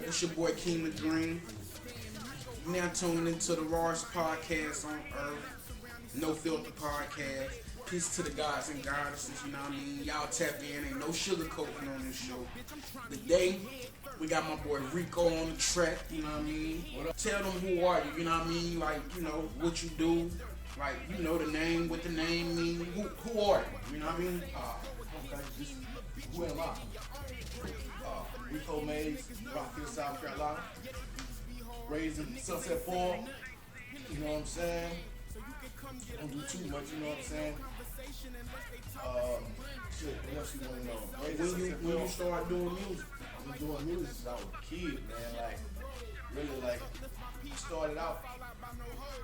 It's your boy Keem the Green. You now tuning into the rawest podcast on earth, No Filter Podcast. Peace to the gods and goddesses, you know what I mean? Y'all tap in, ain't no sugarcoating on this show. Today, we got my boy Rico OnDa Track, you know what I mean? Tell them who are you know what I mean? Like, you know, what you do. Like, you know the name, what the name mean. Who are you? You know what I mean? Okay, just who am I? Rico Mays, Rockville, South Carolina. Raised in Sunset Farm. You know what I'm saying? Don't do too much, you know what I'm saying? Shit, what else you want to know? When you start doing music? I've been doing music since I was a kid, man. Like, really, like, started out,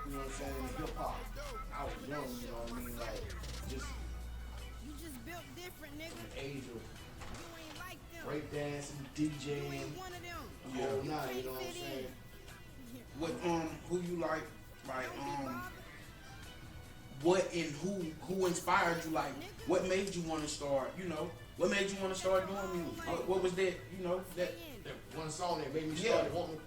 you know what I'm saying, in hip hop. I was young, you know what I mean? Like, just built different, nigga. the age of You ain't like them. breakdancing, You DJing, ain't one of them. the whole nine, you know what I'm saying? What who you like what and who inspired you, like what made you want to start, you know, what made you want to start doing music? What was that, you know, that One song that made me start wanting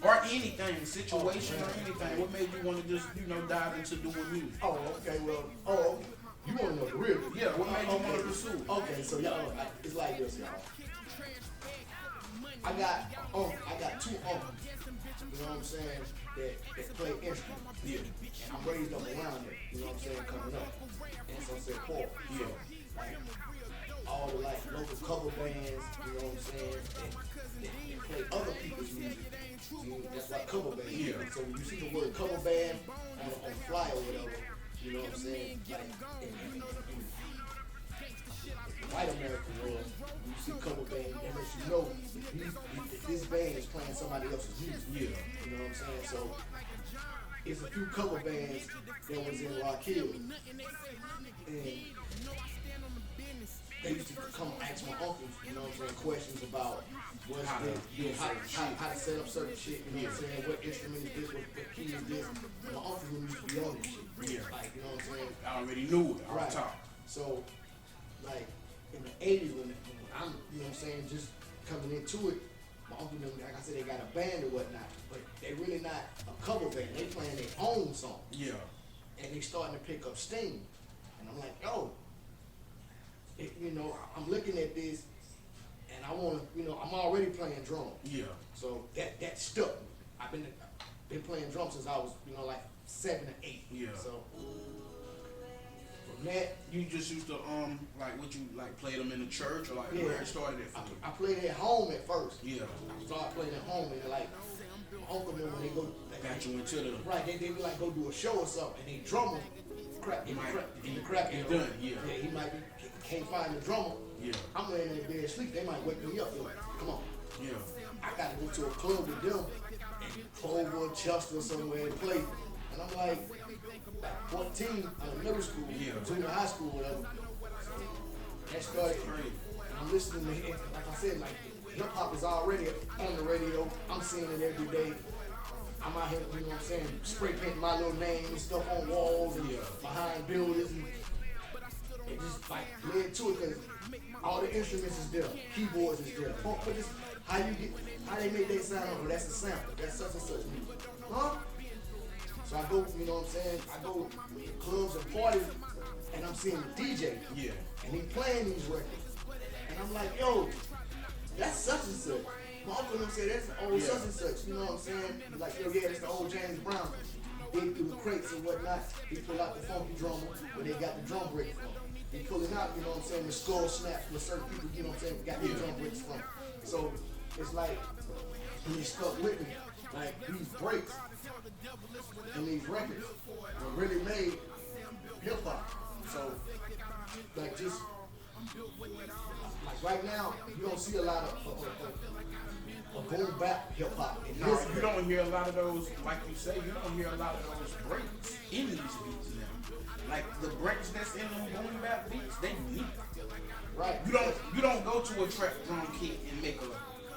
or anything, situation or anything, what made you want to just, you know, dive into doing music? Oh, okay, well, you want to know the real? Yeah, what made you want to pursue? Okay, so y'all, it's like this, y'all. I got two uncles, you know what I'm saying, that play instruments. Yeah. And I'm raised up around it, you know what I'm saying, coming up. And so I said, Paul, Yeah. like, all the like local cover bands, you know what I'm saying, that play other people's music. You know, that's like cover band. Yeah. So when you see the word cover band on fly or whatever, you know what I'm saying, like in white American world, when you see cover band, that lets you know that this band is playing somebody else's music. Yeah. You know what I'm saying? So it's a few cover bands that was in Rock Hill. And they used to come ask my uncles, you know what I'm saying, questions about what's How to set up certain shit, you know what I'm saying, what instrument is this, what key is this. And my uncle used to be on this shit. Yeah. Like, you know what I'm saying? I already knew it off top. So, like, in the 80s, when I'm, you know what I'm saying, just coming into it, my uncle, like I said, they got a band or whatnot, but they really not a cover band. They playing their own song. Yeah. And they starting to pick up steam. And I'm like, yo, you know, I'm looking at this, and I want to, you know, I'm already playing drums. Yeah. So that stuck me. I've been playing drums since I was, you know, like 7 or 8. Yeah. So from that, You just used to like what you like play them in the church or like yeah, where it started at for you? I played at home at first. Yeah. I started playing at home, and like my uncle knew when they go, Got you into the right, they be like go do a show or something, and they drummer crack in the crack. He done, yeah. Yeah, he might be can't find the drummer. Yeah. I'm laying in the bed asleep. They might wake me up. They're like, come on. Yeah. I gotta go to a club with them and Clover, Chester, somewhere and play. And I'm like 14 in middle school, Yeah. junior high school, whatever. So that started. And I'm listening to it. Like I said, like hip hop is already on the radio. I'm seeing it every day. I'm out here, you know what I'm saying, spray painting my little name and stuff on walls and behind buildings. And it just like led to it because all the instruments is there, keyboards is there. But this, how they make that sound? Oh, that's a sample. That's such and such music. Huh? So I go, you know what I'm saying? I go to clubs and parties, and I'm seeing the DJ. Yeah. And he playing these records. And I'm like, yo, that's such and such. My uncle them say that's the old such and such. You know what I'm saying? He's like, yo, yeah, that's the old James Brown. Dig through the crates and whatnot. He pull out the funky drummer where they got the drum break from. He pulling out, you know what I'm saying, the skull snaps where certain people, you know what I'm saying, got their drum breaks from. So it's like he stuck with me. Like these breaks and these records were really made hip hop. So like just like right now, you don't see a lot of boom bap hip hop. No, you don't hear a lot of those, like you say, you don't hear a lot of those breaks in these beats now. Like the breaks that's in them boom bap beats, they unique. Right. You don't go to a trap drum kit and make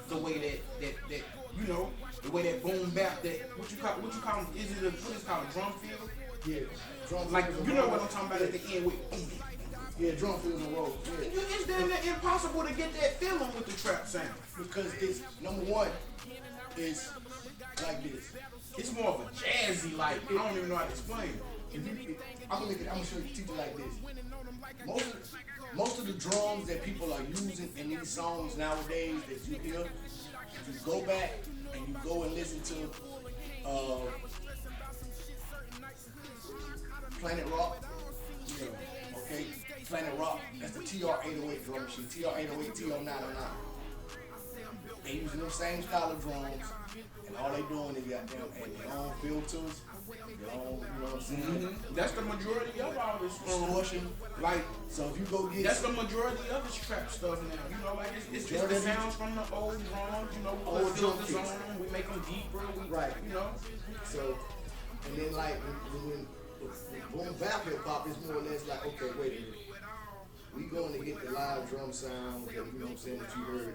the way that you know, the way that boom bap that what you call them, is it what is called a drum fill? Yeah. Drum Like fills you and know rolls. what I'm talking about at the end with Yeah, drum fills and rolls. Yeah. it's damn near it impossible to get that feeling with the trap sound? Because it's number one, it's like this. It's more of a jazzy, like, I don't even know how to explain it. I'm gonna show you, teach you like this. Most of the drums that people are using in these songs nowadays that you hear, if you go back and you go and listen to Planet Rock, okay, Planet Rock, that's the TR-808 drum machine, TR-808, TR-909. They using them same style of drums, and all they doing is got them and their own filters, their own, you know what I'm saying? That's the majority of all this Distortion. Like, So if you go get that's the majority of this trap stuff now. You know, like it's the sounds from the old drums. You know, we Old put drum filters kits. on them, we make them deeper. Right. You know. So, and then like when boom bap hip hop is more or less like, okay, wait a minute, we going to get the live drum sound that, you know what I'm saying, that you heard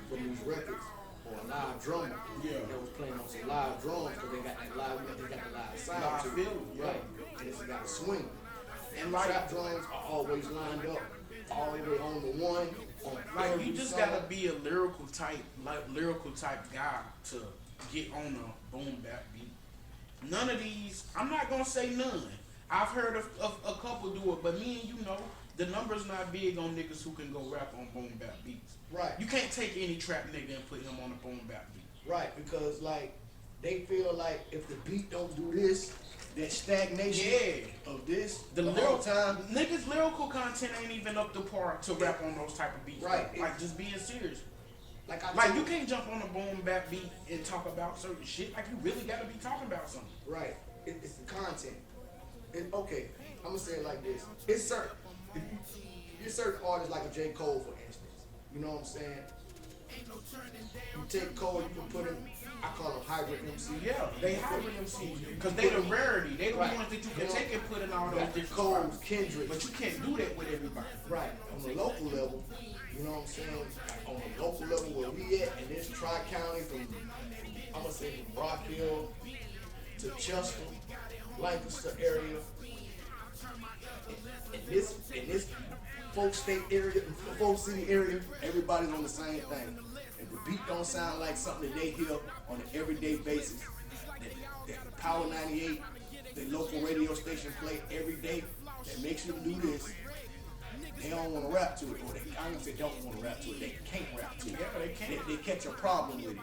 from these records, or a live drummer that was playing on some live drums, because they got the live sound Live to it. feel, yeah. Right, and it's got a swing. And And like, trap drums are always lined up all the way on the one. like you just gotta be a lyrical type guy to get on a boom bap beat. None of these, I'm not gonna say none. I've heard of a couple do it, but me and you know, the number's not big on niggas who can go rap on boom bap beats. Right. You can't take any trap nigga and put him on a boom bap beat. Right, because like they feel like if the beat don't do this, that stagnation of this The whole lyrical time. niggas lyrical content ain't even up to par to rap on those type of beats. Right. Like just being serious. Like You can't jump on a boom bap beat and talk about certain shit. Like you really gotta be talking about something. Right. It's the content. Okay, I'm gonna say it like this. It's certain. If you're certain artists like a J. Cole, for instance. You know what I'm saying? You take Cole, you can put him. I call him hybrid MC. Yeah, they hybrid MCs because they the rarity. They the Right. ones that you can You know, take and put in all You those got the different Coles, spots. Kendrick. But you can't do that with everybody. Right. On the local level, you know what I'm saying? On the local level where we at, in this Tri-County, from I'm gonna say from Rock Hill to Chester, Lancaster area, in this folk state area, folk city area, everybody's on the same thing. If the beat don't sound like something that they hear on an everyday basis, that Power 98, the local radio station play every day, that makes them do this, they don't want to rap to it, or they, I don't say don't want to rap to it, they can't rap to it. Yeah, they can't. They catch a problem with it.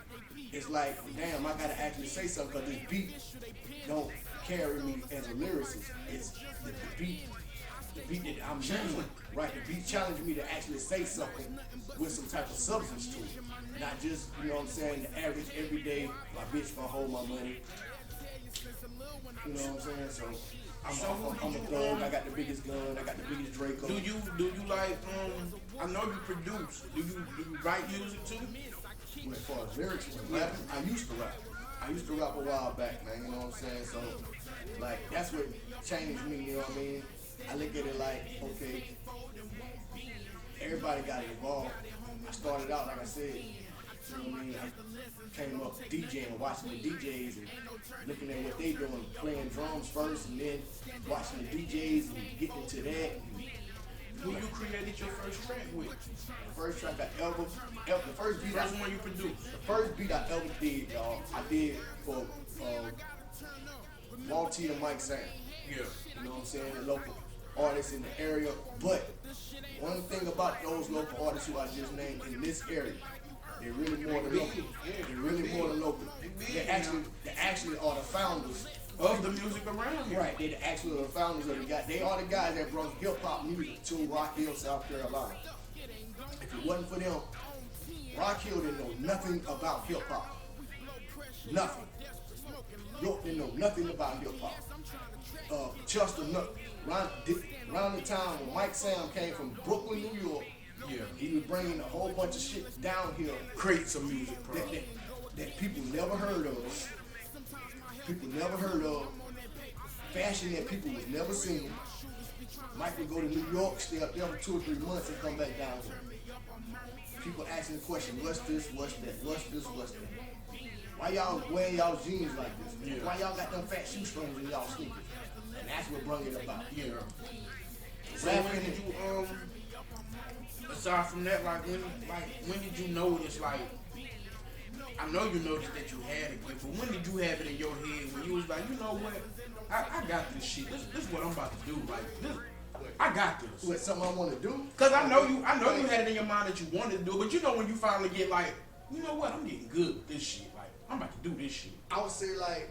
It's like, damn, I gotta actually say something because this beat don't carry me as a lyricist. It's the beat that I'm using. Right, the beat challenged me to actually say something with some type of substance to it. Not just, you know what I'm saying, the average everyday, my bitch gonna hold my money. You know what I'm saying? So I'm a thug, I got the biggest gun, I got the biggest Draco. Do you like I know you produce. Do you write music too? As far as lyrics and rapping, I used to rap. I used to rap a while back, man, you know what I'm saying? So, like, that's what changed me, you know what I mean? I look at it like, okay, everybody got to evolve. I started out, like I said, you know what I mean? I came up DJing, watching the DJs and looking at what they doing, playing drums first and then watching the DJs and getting into that. Who you created your first track with? The first track I ever, the first beat First one you produced. The first beat I ever did, y'all, I did for Malty and Mike Sam. Yeah. You know what I'm saying? The local artists in the area. But one thing about those local artists who I just named in this area, they're really more than local. They're really more than local. They actually are the founders Of the music around here. Right, they actually are the founders of the guy. They are the guys that brought hip hop music to Rock Hill, South Carolina. If it wasn't for them, Rock Hill didn't know nothing about hip hop. Nothing. York didn't know nothing about hip hop. Chester, around the time when Mike Sam came from Brooklyn, New York, he was bringing a whole bunch of shit down here. Create some music, bro. That people never heard of. People never heard of. Fashion that people was never seen. Mike would go to New York, stay up there for 2 or 3 months and come back down here. People asking the question, what's this, what's that, what's this, what's that? Why y'all wearing y'all jeans like this? Yeah. Why y'all got them fat shoestrings in y'all sneakers? And that's what brought it about. Yeah. So Rapping when did you aside from that, when did you notice, I know you noticed that you had it, but when did you have it in your head when you was like, you know what, I got this shit. This is what I'm about to do. I got this. What, something I want to do? Cause I know you had it in your mind that you wanted to do it, but you know when you finally get like, you know what, I'm getting good with this shit. Like, I'm about to do this shit. I would say like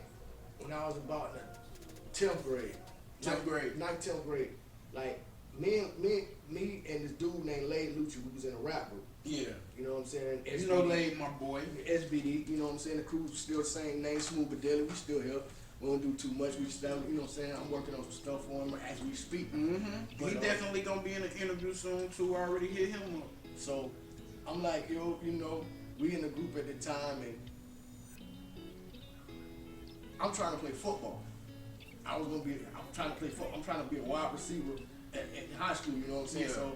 when I was about in the 10th grade. 9th, 10th grade. Like me and this dude named Lay Lucci, who was in a rap group. Yeah. You know what I'm saying? SBD, you know Lay, my boy. SBD, you know what I'm saying? The crew's still the same name, Smooth but Deadly. We still here. We don't do too much. We just, you know what I'm saying? I'm working on some stuff for him as we speak. But, he definitely gonna be in an interview soon too. I already hit him up. So I'm like, yo, you know, we in the group at the time and I'm trying to play football. I'm trying to play football. I'm trying to be a wide receiver at high school, you know what I'm saying? Yeah. So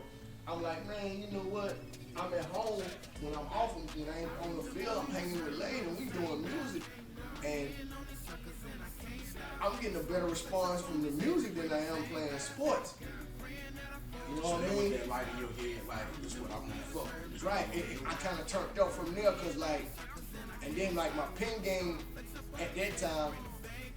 I'm like, man, you know what? I'm at home when I'm off, when I ain't on the field, I'm hanging with Lane and we doing music. And I'm getting a better response from the music than I am playing sports. You know what I mean? That light in your head, like, this is what I want to fuck. That's right. I kind of turned up from there because, like, and then, like, my pen game at that time,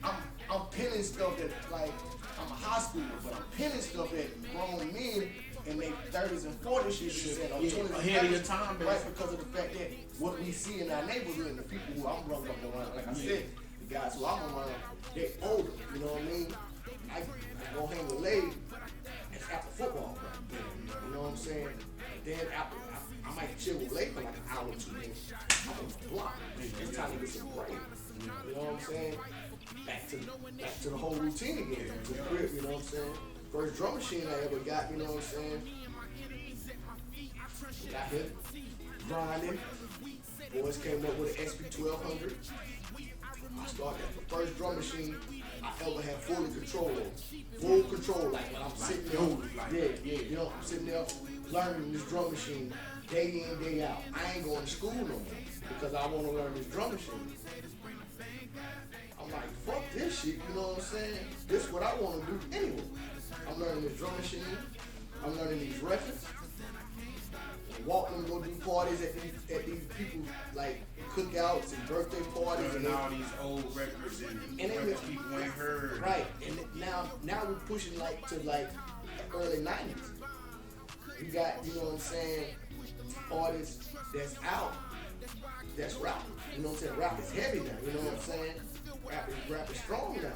I'm penning stuff that, like, I'm a high schooler, but I'm penning stuff that grown men in their 30s and 40s shit said, yeah, 20s ahead of your time, baby. right? Because of the fact that what we see in our neighborhood and the people who I'm growing up around, like I said, the guys who I'm around, they're older, you know what I mean? I go hang with Lay after football practice, you know what I'm saying? And then after, I might chill with Lay for like an hour or two, then I'm on the block. It's time to get some break, you know what I'm saying? Back to the whole routine again, to the crib, you know what I'm saying? First drum machine I ever got, you know what I'm saying? Got here, grinding. Boys came up with an SP1200. I started the first drum machine I ever had fully control of. Full control, like when I'm sitting there, you know, I'm sitting there learning this drum machine day in, day out. I ain't going to school no more because I want to learn this drum machine. I'm like, fuck this shit, you know what I'm saying? This is what I want to do anyway. I'm learning this drum machine. I'm learning these records. Walking and go do parties at these people's like cookouts and birthday parties and all these old records and records people ain't heard. Right, and now we're pushing like to like the early 90s. We got, you know what I'm saying, artists that's out, that's rapping. You know what I'm saying? Rap is heavy now. You know what I'm saying? Rap is strong now.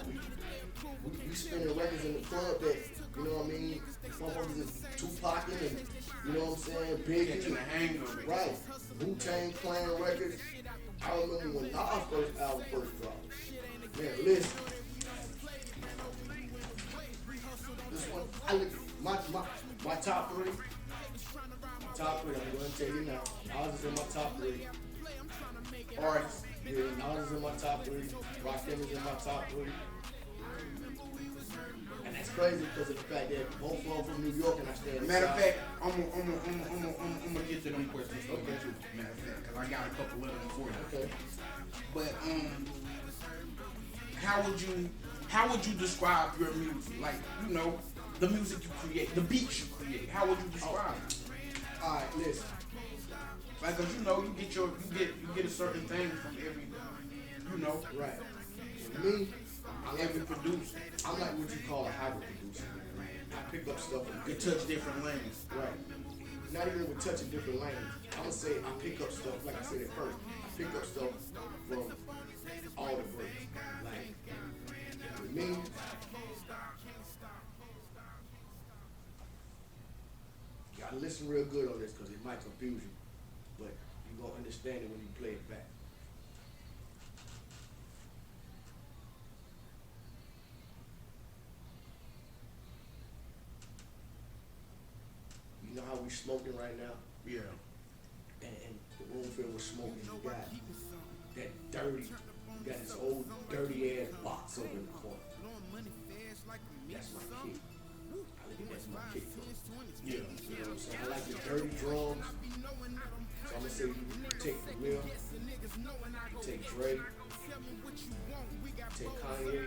We spinning records in the club that, you know what I mean, motherfuckers is Tupac and, you know what I'm saying, Biggie. Catching the hang of it. Right. Wu-Tang playing records. I remember when Nas first album first dropped. Man, listen. This one, I look at my top three. My top three, I'm going to tell you now. Nas is in my top three. Artists. Yeah, Nas is in my top three. Rakim is in my top three. And that's crazy because of the fact that both of them from New York and I stand. Matter of fact, I'm gonna get to them questions. Okay, too. Matter of fact, because I got a couple of them for you. Okay. But how would you describe your music? Like, you know, the music you create, the beats you create. How would you describe it? All right, listen. Like, 'cause you know, you get a certain thing from every, you know. Right. For me, Every producer. I'm like what you call a hybrid producer. I pick up stuff from You touch different lanes. right. Not even with touching different lanes. I'm gonna say I pick up stuff, like I said at first, I pick up stuff from all the breaks. Like, with me, you gotta listen real good on this because it might confuse you, but you're gonna understand it when you play it back. You know how we smoking right now? Yeah. And the room filled with smoke, and you got that dirty, you got this old dirty ass box over in the corner. That's my kick. I look at that's my kick drum. Yeah. You know what I'm saying? I like the dirty drums. So I'm gonna say you take the wheel, you take Dre, take Kanye,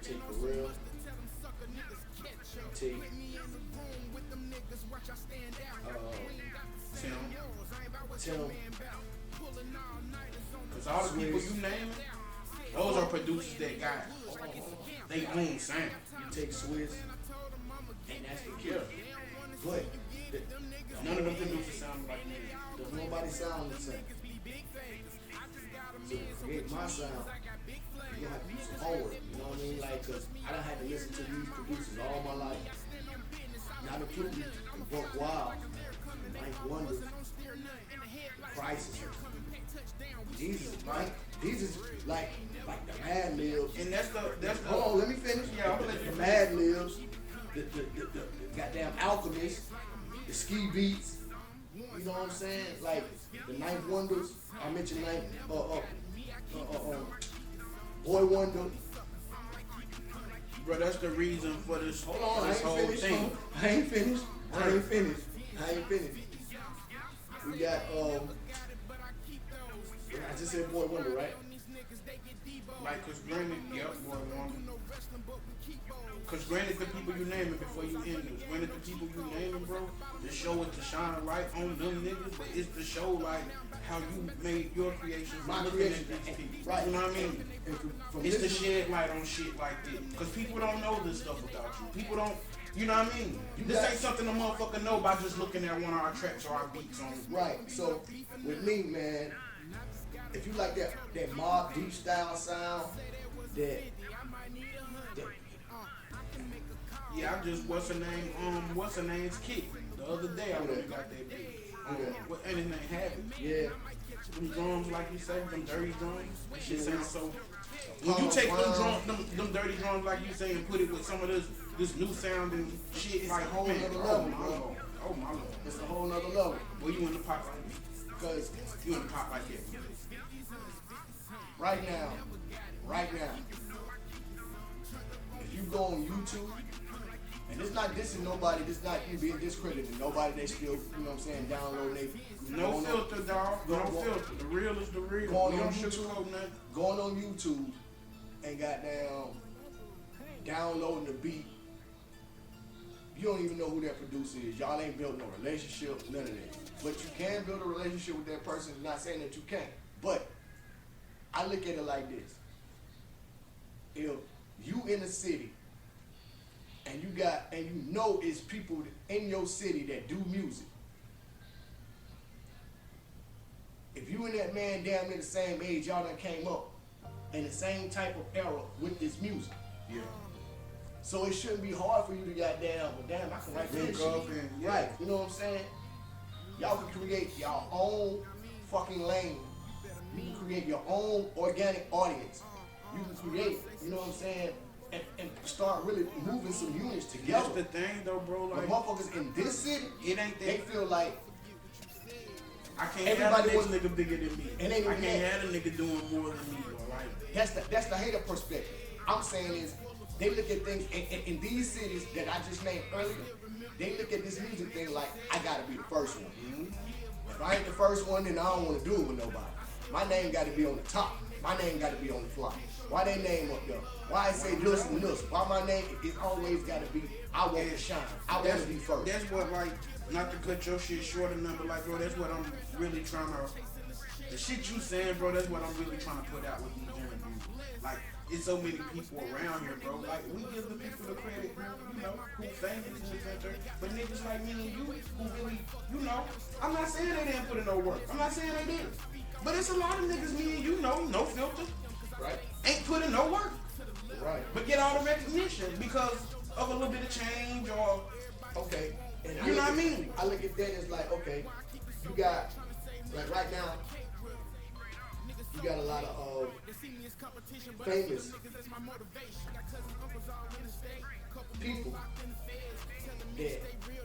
take Pharrell, take Tim. Cause all the people you naming, those are producers that got they own sound. You take Swiss, and that's the killer. But None of them producers sound like me. does nobody sound the same. So to create my sound, you have to do some homework. You know what I mean? Like, cause I done had to listen to these producers all my life. Not including the Buck Wild, the Ninth Wonder, Crisis. These is like the Mad Libs. And that's the Hold on, let me finish. Yeah, I'm gonna let you the Mad Libs, the goddamn Alchemist, the Ski Beats. You know what I'm saying? Like the Ninth Wonders. I mentioned Boy Wonder. bro, that's the reason for this, Hold on, this whole thing. I ain't finished. We got I just said Boy Wonder, right? Like, cause granted, yep, boy, one. Cause granted, the people you naming before you end this, granted the people you naming, bro, the show is to shine a light on them niggas, but it's to show like how you made your creations, My looking creation, at these people. right? You know what I mean? And from It's to this, shed light on shit like this. Cause people don't know this stuff about you. People don't, you know what I mean? This got- ain't something a motherfucker know by just looking at one of our tracks or our beats on. right. So with me, man, if you like that mob deep style sound, that Yeah, I just, what's her name's Kid. The other day I went and got that beat. What, and his name Habit. yeah, Them drums, like you say, them dirty drums, that shit sounds so. When you take them drums, them dirty drums, like you say, and put it with some of this new sounding shit, It's like a whole man, nother oh level, my bro. lord, oh my lord. it's a whole nother level. Well, you in the pop like that? Because You in the pop like that? right now, if you go on YouTube, and it's not dissing nobody, this not you being discredited. Nobody, they still, you know what I'm saying, download they. No going on- filter, dog. No Go- filter. The real is the real. Going We on don't YouTube. sugarcoat nothing. Going on YouTube and downloading the beat. You don't even know who that producer is. Y'all ain't built no relationship, none of that. But you can build a relationship with that person. I'm not saying that you can't. But I look at it like this. If you in a city and you know it's people in your city that do music. If you and that man damn near the same age, y'all done came up in the same type of era with this music. Yeah. So it shouldn't be hard for you to goddamn, well damn, I can write Link this shit. up and- yeah. Right, you know what I'm saying? Y'all can create your own fucking lane. You can create your own organic audience. You can create, you know what I'm saying? And start really moving some units That's together. the thing, though, bro. The Like, motherfuckers in this city, it ain't they that. feel like I can't everybody have a was- next nigga bigger than me. It ain't I even can't that. have a nigga doing more than me. Or like, that's the hater perspective. I'm saying is they look at things in these cities that I just named earlier. They look at this music thing like I gotta be the first one. If I ain't the first one, then I don't want to do it with nobody. My name got to be on the top. My name got to be on the fly. Why they name up there? Why I say this and this? Why my name? It's always got to be. I want to shine. I want to be first. That's what, like, not to cut your shit short or nothing, but like, bro, that's what I'm really trying to. The shit you saying, bro, that's what I'm really trying to put out with these interviews. Like, it's so many people around here, bro. Like, we give the people the credit, you know, who famous in the center. But niggas like me and you, who really, you know, I'm not saying they didn't put in no work. I'm not saying they didn't. But it's a lot of niggas me and you know, no filter, Right. ain't put in no work. Right. But get all the recognition because of a little bit of change or, Okay. And you know what I mean? I look at that as like, okay, you got like right now, you got a lot of famous people that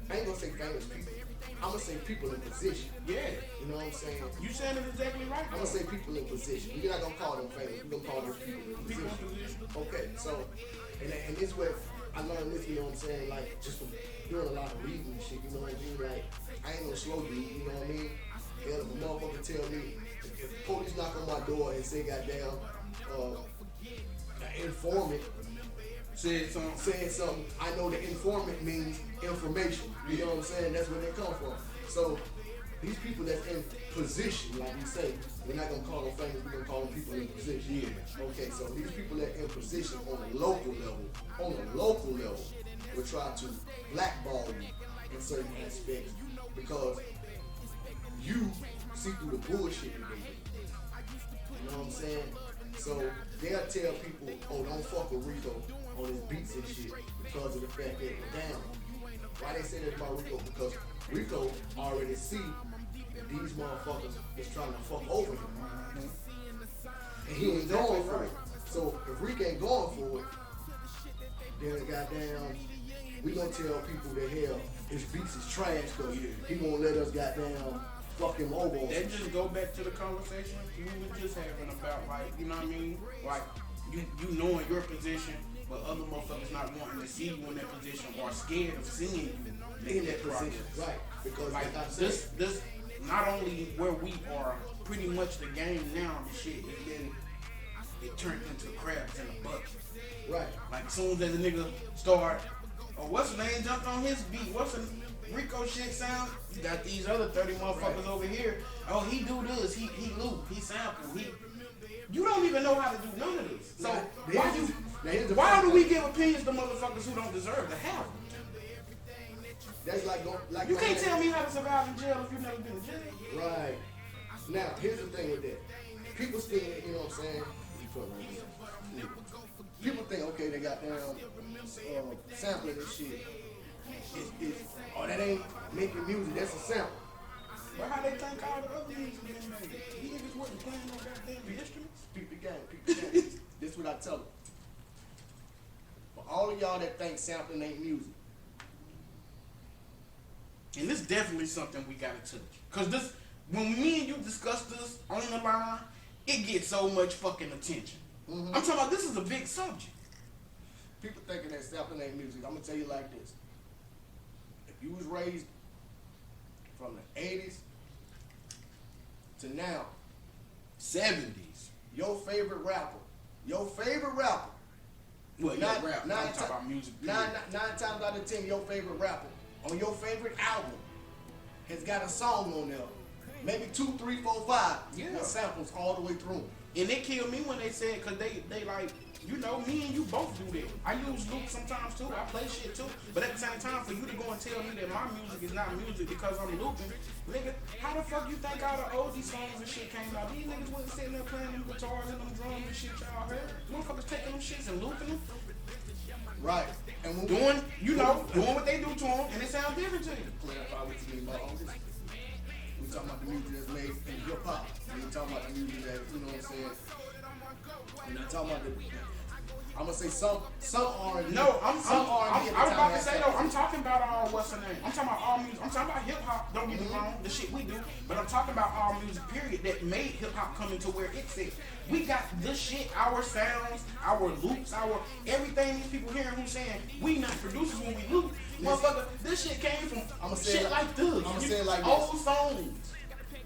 I ain't gonna say famous people. I'm gonna say people in position. Yeah. You know what I'm saying? You saying it exactly right. I'm gonna say people in position. We're not gonna call them famous. We're gonna call them people in People in position. position. Okay, so and this way I learned this. You know what I'm saying? Like just from doing a lot of reading and shit. You know what I mean? Like I ain't no slow dude. You know what I mean? Hell, if a motherfucker tell me if the police knock on my door and say goddamn an informant said something. Saying something, I know the informant means information. You know what I'm saying? That's where they come from. So these people that's in position, like we say, we're not gonna call them famous, we're gonna call them people in position. Yeah. Okay, so these people that in position on a local level, will try to blackball you in certain aspects because you see through the bullshit that they do. You know what I'm saying? So they'll tell people, oh, don't fuck with Rico on his beats and shit because of the fact that, damn, why they say that about Rico? Because Rico already see that these motherfuckers is trying to fuck over him. And he ain't going for it. So if Rico ain't going for it, then goddamn, we gonna tell people that hell, his beats is trash because he won't let us goddamn fuck him over. That just go back to the conversation we were just having about, like, you know what I mean? Like, you knowing your position, but other motherfuckers not wanting to see you in that position or scared of seeing you in that position. Right. Because like I said, this not only where we are, pretty much the game now, the shit has been, it turned into crabs in a bucket. right. Like, as soon as a nigga start, oh, what's the name jumped on his beat? What's the Rico shit sound? You got these other 30 motherfuckers over here. Oh, he do this, he loop, he sample, you don't even know how to do none of this. So why do we give opinions to motherfuckers who don't deserve to have them? That's like You can't tell me how to survive in jail if you've never been in jail. Right. Now, here's the thing with that. People still, you know what I'm saying? People think, okay, they got down sampling this shit. Oh, that ain't making music, that's a sample. But how they think all the other music been made? These niggas wasn't playing no goddamn instruments. Peep the game. This is what I tell them. For all of y'all that think sampling ain't music, And this is definitely something we gotta touch. Cause this, when me and you discuss this on the line, it gets so much fucking attention. I'm talking about, this is a big subject. people thinking that sampling ain't music. I'm gonna tell you like this. If you was raised from the 80s to now, 70s. your favorite rapper, Well, Nine- yeah, rap. nine I'm ti- talking about music. nine times out of 10, your favorite rapper on your favorite album has got a song on there. Maybe 2, 3, 4, 5 Yeah. with samples all the way through. And it killed me when they said, cause they like, you know, me and you both do that. I use loops sometimes too. I play shit too. But at the same time, for you to go and tell me that my music is not music because I'm looping, nigga, how the fuck you think all the oldie songs and shit came out? These niggas wasn't sitting there playing them guitars and them drums and shit y'all heard. Motherfuckers taking them shits and looping them, Right. And when doing, you know, doing what they do to them, and it sounds different to you. clarify what you mean by all this. We talking about the music that's made in hip hop. We ain't talking about the music that, you know what I'm saying? We're not talking about the. I'm gonna say some R&B. No, some I was R&B. about to say though, I'm talking about all what's the name? I'm talking about all music. I'm talking about hip hop. Don't get me wrong, the shit we do. But I'm talking about all music. Period. That made hip hop come into where it's at. We got this shit, our sounds, our loops, our everything. These people hearing who saying we not producers when we loop, motherfucker. This shit came from shit like this. I'ma say it like this. Old songs.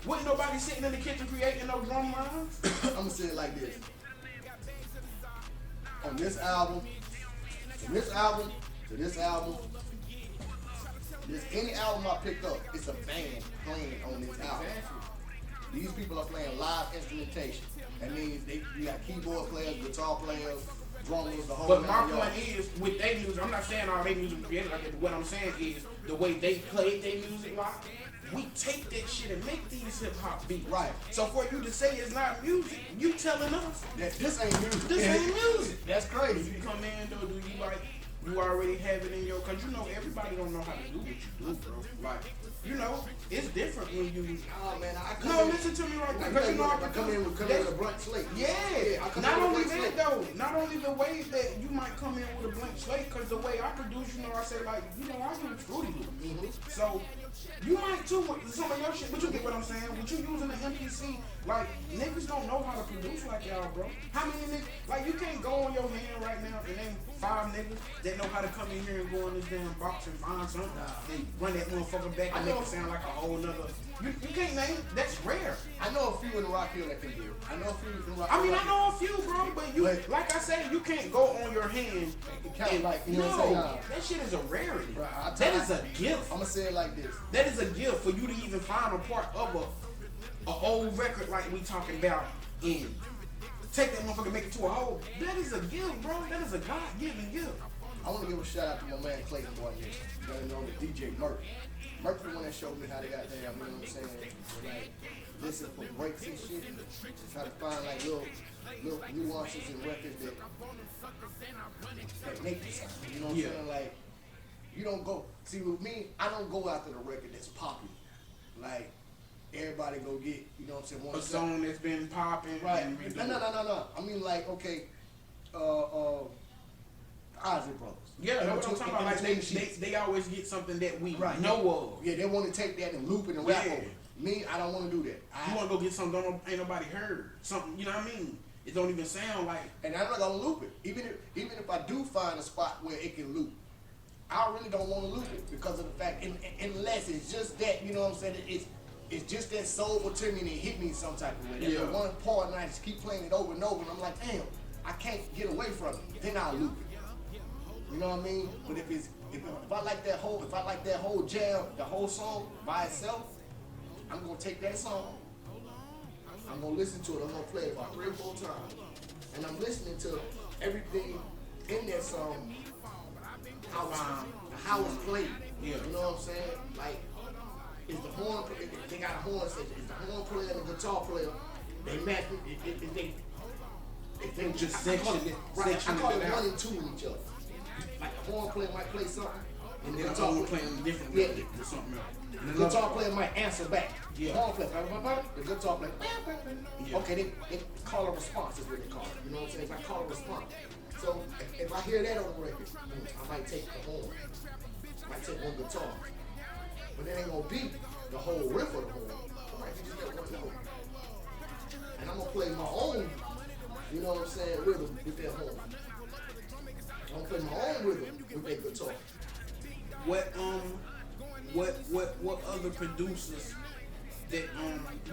Wasn't nobody sitting in the kitchen creating no drum lines. I'm gonna say it like this. On this album, from this album to this album, this any album I pick up, it's a band playing on this album. These people are playing live instrumentation. That means you got keyboard players, guitar players, drummers, the whole But my nine yards. point is, with their music, I'm not saying all their music created like that. What I'm saying is, the way they play their music like, we take that shit and make these hip hop beats. Right. So for you to say it's not music, you telling us That this ain't music. this ain't music. That's crazy. You come in though, do you like, you already have it in your, cause you know everybody don't know how to do what you do, bro. Like, you know, it's different when you. Oh man, I come No, in, listen to me right I there. come Cause you in, know I come in with a blank slate. Yeah, I come not in with a only blank that slate. though, not only the way that you might come in with a blank slate, cause the way I produce, you know, I say like, you know, I use Fruity Loops. So you might too with some of your shit, but you get what I'm saying. With you using the MPC, like niggas don't know how to produce like y'all, bro. How many niggas? Like you can't go on your hand right now and name 5 niggas that know how to come in here and go in this damn box and find something and run that motherfucker back and make it sound like a whole nother. You can't name. That's rare. I know a few in the Rock Hill that can do it. I know a few in the Rock I mean, Hill. I know a few, bro, but you, like I said, you can't go on your hand and like, you know no, what I'm saying? that shit is a rarity. Bro, That is a gift. I'm gonna say it like this. That is a gift for you to even find a part of a old record like we talking about and take that motherfucker and make it to a whole. That is a gift, bro. That is a God-given gift. I want to give a shout out to my man Clayton Boy. You gotta know the DJ Merc. Merc the one that showed me how they got there. You know what I'm saying? Like, listen for breaks and shit. Try to find like little nuances in records that make you sound. You know what I'm saying? Like, you don't go. See, with me, I don't go after the record that's popular. Like, everybody go get, you know what I'm saying? A song that's been popping. Right. No. I mean, like, okay, Ozzy Brothers. Yeah, that's what I'm talking about. Like, they always get something that we know of. Yeah, they want to take that and loop it and rap over it. Me, I don't want to do that. You want to go get something ain't nobody heard. Something, you know what I mean? It don't even sound like. And I'm not going to loop it. Even if I do find a spot where it can loop, I really don't want to loop it because of the fact, unless it's just that, you know what I'm saying? It's just that soulful to me and it hit me some type of way. That's the one part and I just keep playing it over and over and I'm like, damn, I can't get away from it. Then I'll loop it. You know what I mean? But if I like that whole jam, the whole song by itself, I'm gonna take that song, I'm gonna listen to it, I'm gonna play it about 3 or 4 times. And I'm listening to everything in that song, how it's played. You know what I'm saying? Like, is the horn, they got a horn section, is the horn player and the guitar player, they match it, if they just section it. Right, I call it 1 and 2 in each other. Like the horn player might play something, and the guitar player playing different with something else. The guitar player might answer back. The horn player, the guitar player. Okay, they call a response is what they call it. You know what I'm saying? If I call a response. So if I hear that on the record, I might take the horn. I might take one guitar. But that ain't gonna be the whole riff of the horn. I might just get one note. And I'm gonna play my own, you know what I'm saying, rhythm with that horn. I'm gonna play my own rhythm with that guitar. What other producers that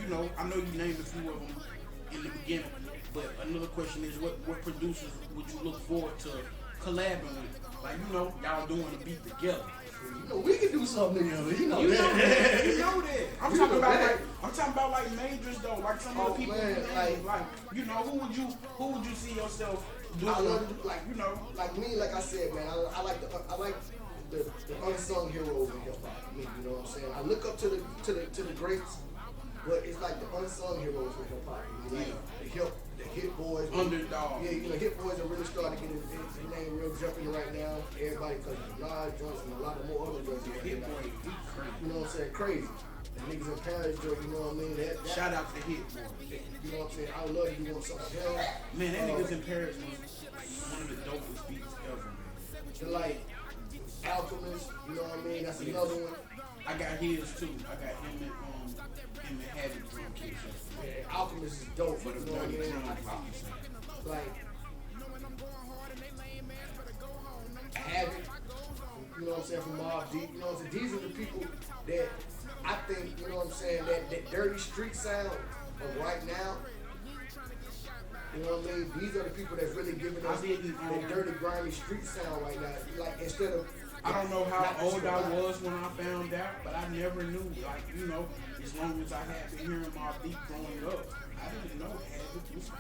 you know, I know you named a few of them in the beginning, but another question is what producers would you look forward to collabing with? Like, you know, y'all doing a beat together. You know, we can do something together. You know that. You know that. I'm talking about like majors though, like some of the people like you know, who would you see yourself doing? I love like, you know, like me, like I said, man, I like the unsung heroes in hip hop. You know what I'm saying? I look up to the greats, but it's like the unsung heroes in hip hop. The hit boys, underdog. Yeah, you know, hit boys are really starting to get his name real jumping right now. Everybody, because Nas joints and a lot of more other joints. Hit boy, he crazy. You know what I'm saying? Crazy. The niggas in Paris, you know what I mean? Shout out to Hit Boy. You know what I'm saying? I would love to do something else. Man, that niggas in Paris was one of the dopest beats ever, man. Like Alchemist, you know what I mean? That's another one. I got his too. I got him and Heavy drum kits. Yeah, Alchemist is dope, But you it's know what I dirty mean? drum. Like Havoc, you know what I'm saying, from Mobb Deep, you know what I'm saying? These are the people that I think, you know what I'm saying, that dirty street sound of right now. You know what I mean? These are the people that's really giving us that dirty, grimy street sound right now. Like, instead of... I don't know how old I was when I found out, but I never knew. Like, you know, as long as I had been hearing my beat growing up, I didn't know Havoc was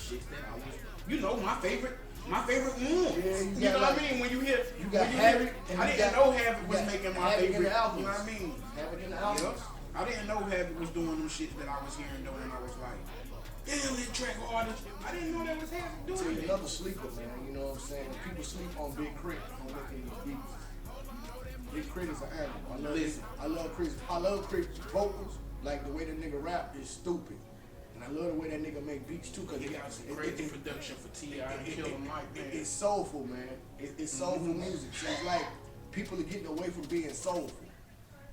shit that I was... You know, my favorite one. Yeah, you know what I mean? When you hear... You got Havoc, I didn't know Havoc was making my favorite. You know what I mean? Havoc in the album. I didn't know Havoc was doing them shit that I was hearing though, and I was like, damn, that track artist. I didn't know that was Havoc doing Tell you it. another sleeper, man. You know what I'm saying? People sleep on Big Crit on making these beats. Big Crit is an animal. I love Crit's vocals. Like the way the nigga rap is stupid. And I love the way that nigga make beats too, cause He got some great production for T.I. and Kill 'Em Mike, man. It's soulful, man. It's soulful music. So it's like people are getting away from being soulful.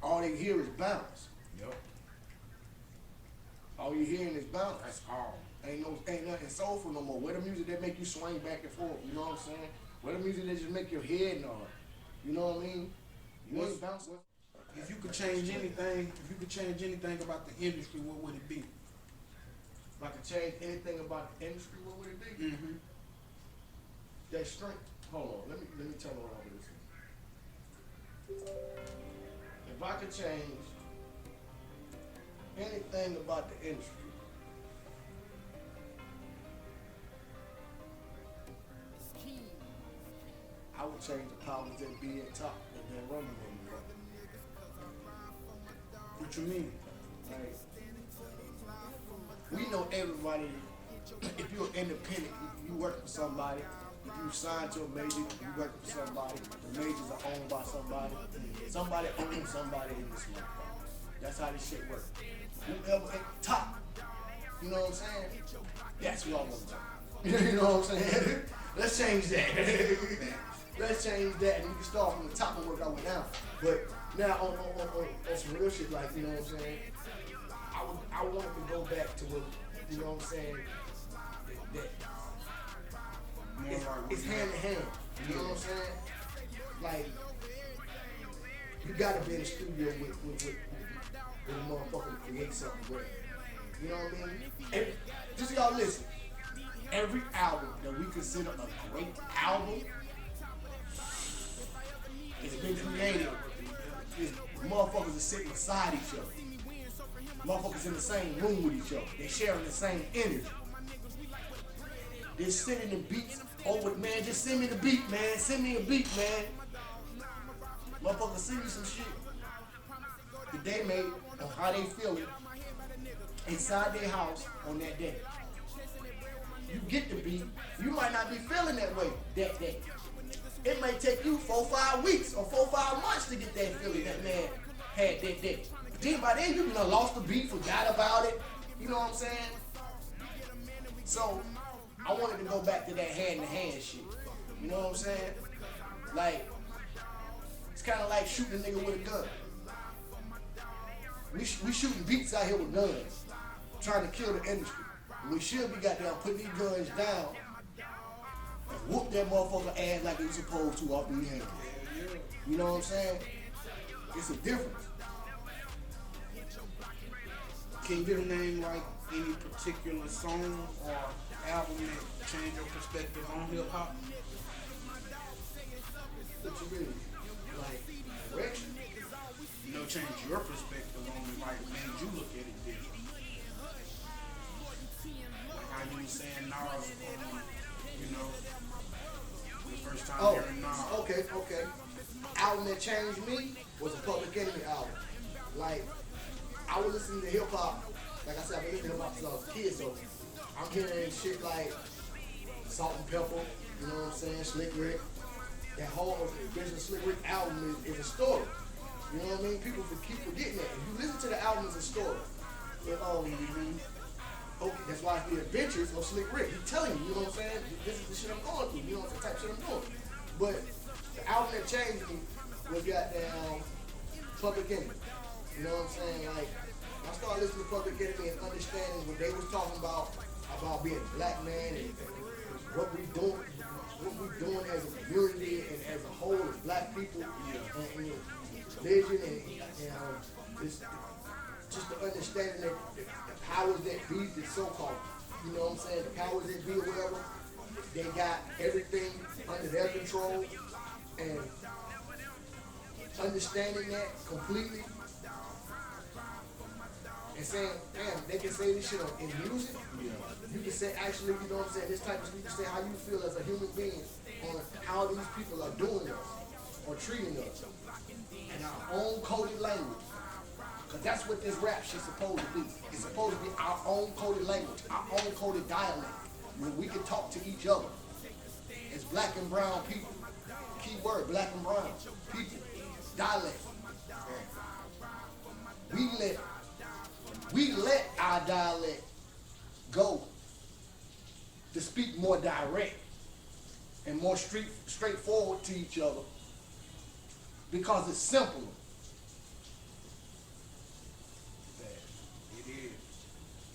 All they hear is bounce. Yep. All you hearing is bounce. That's all. Ain't nothing soulful no more. Where the music that make you swing back and forth, you know what I'm saying? Where the music that just make your head nod. You know what I mean? You ain't bouncing. If you could change anything about the industry, what would it be? If I could change anything about the industry, what would it be? Mm-hmm. That strength. Hold on, let me turn around with this one. If I could change anything about the industry, I would change the powers that be at top and then running them. What you mean? Like, we know everybody. If you're independent, you work for somebody. If you sign to a major, you work for somebody. The majors are owned by somebody. Somebody owns somebody in this world. That's how this shit works. Whoever at the top, you know what I'm saying? That's who I want to. You know what I'm saying? Let's change that. Let's change that, and you can start from the top and work our way down. But now on some real shit, like, you know what I'm saying? I wanted to go back to what, you know what I'm saying? It's hand in hand. You know what I'm saying? Like, you gotta be in the studio with a motherfucker to create something great. You know what I mean? Just y'all listen. Every album that we consider a great album, it's been created. Motherfuckers are sitting beside each other. Motherfuckers in the same room with each other. They sharing the same energy. They're sending the beats over, man. Just send me the beat, man. Send me a beat, man. Motherfuckers send you some shit that they made of how they feeling inside their house on that day. You get the beat, you might not be feeling that way that day. It may take you 4 or 5 weeks or 4 or 5 months to get that feeling that man had that day. But then by then you done lost the beat, forgot about it. You know what I'm saying? So I wanted to go back to that hand-to-hand shit. You know what I'm saying? Like, it's kind of like shooting a nigga with a gun. We shooting beats out here with guns, trying to kill the industry. We should be goddamn putting these guns down and whoop that motherfucker ass like we supposed to off these hands. You know what I'm saying? It's a difference. Can you give a name like any particular song or album that changed your perspective on hip hop? What you mean? Like, direction? No, change your perspective on it, like made you look at it different. Like how you was saying Nas, you know, the first time hearing Nas. Okay. Album that changed me was a Public Enemy album. Like, I was listening to hip hop. Like I said, I've been listening to hip hop since I was a kid, so I'm hearing shit like Salt and Pepper, you know what I'm saying, Slick Rick. That whole original Slick Rick album is a story. You know what I mean? People keep forgetting that. If you listen to the album as a story, okay, that's why it's the adventures of Slick Rick. He's telling you, you know what I'm saying? This is the shit I'm going through. You know what the type of shit I'm doing. But the album that changed me was goddamn Public Enemy. You know what I'm saying? Like, I started listening to Public Enemy and understanding what they was talking about being a black man and what we doing as a community and as a whole as black people and religion and it's just the understanding that the powers that be, the so-called, you know what I'm saying, the powers that be or whatever, they got everything under their control, and understanding that completely and saying, damn, they can say this shit in music. You can say, actually, you know what I'm saying, this type of, you can say how you feel as a human being on how these people are doing us or treating us in our own coded language. Because that's what this rap shit's supposed to be. It's supposed to be our own coded language, our own coded dialect, where we can talk to each other as black and brown people. Key word, black and brown people, dialect. We let our dialect go to speak more direct and more straightforward to each other because it's simpler. It is.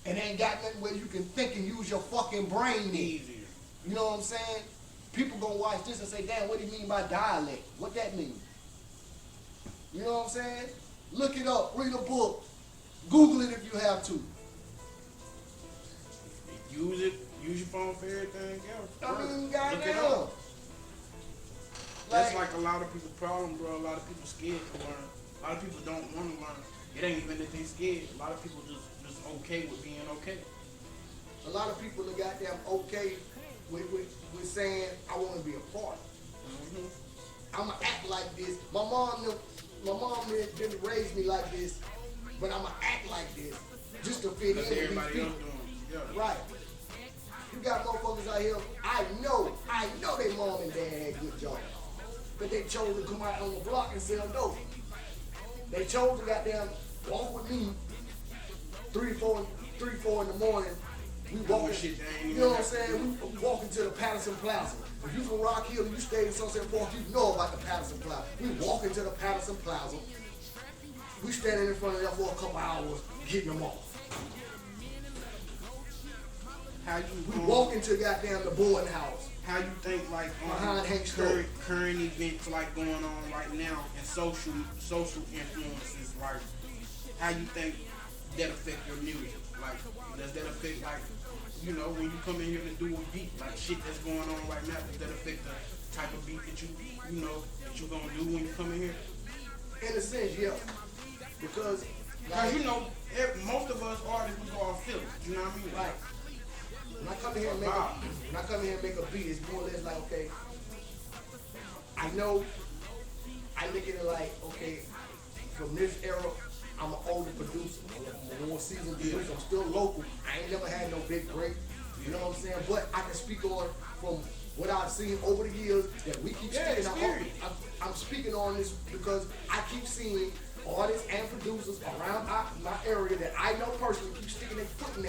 And ain't got nothing where you can think and use your fucking brain Easier. You know what I'm saying? People gonna watch this and say, damn, what do you mean by dialect? What that mean? You know what I'm saying? Look it up, read a book, Google it if you have to. Use it. Use your phone for everything else. I mean, Look it up. goddamn. That's like a lot of people's problem, bro. A lot of people scared to learn. A lot of people don't want to learn. It ain't even that they scared. A lot of people just okay with being okay. A lot of people are goddamn okay with saying, I want to be a part. Mm-hmm. I'ma act like this. My mom didn't raise me like this, but I'ma act like this just to fit in with Everybody these else people. doing it. Yeah. Right. You got motherfuckers out here, I know their mom and dad had good jobs, but they chose to come out on the block and sell dope. They chose to goddamn walk with me 3, 4 in the morning. We walking, shit that ain't you know what I'm even saying? We walking to the Patterson Plaza. If you from Rock Hill and you stay in Sunset Park, you know about the Patterson Plaza. We walking to the Patterson Plaza. We standing in front of there for a couple hours, getting them off. How you We walking to goddamn the boarding house. How you think like Behind Hank's store. current events like going on right now and social influences, like how you think that affect your music? Like does that affect like, you know, when you come in here to do a beat, like shit that's going on right now, does that affect the type of beat that you know that you gonna do when you come in here? In a sense, yeah. Because like, You know, most of us artists we go off feelings, you know what I mean? right. When I come in here and make a beat, it's more or less like, okay, I know, I look at it like, okay, from this era, I'm an older producer. I'm a more seasoned producer. I'm still local. I ain't never had no big break. You know what I'm saying? But I can speak on from what I've seen over the years that we keep sticking on. I'm speaking on this because I keep seeing artists and producers around my area that I know personally keep sticking their foot in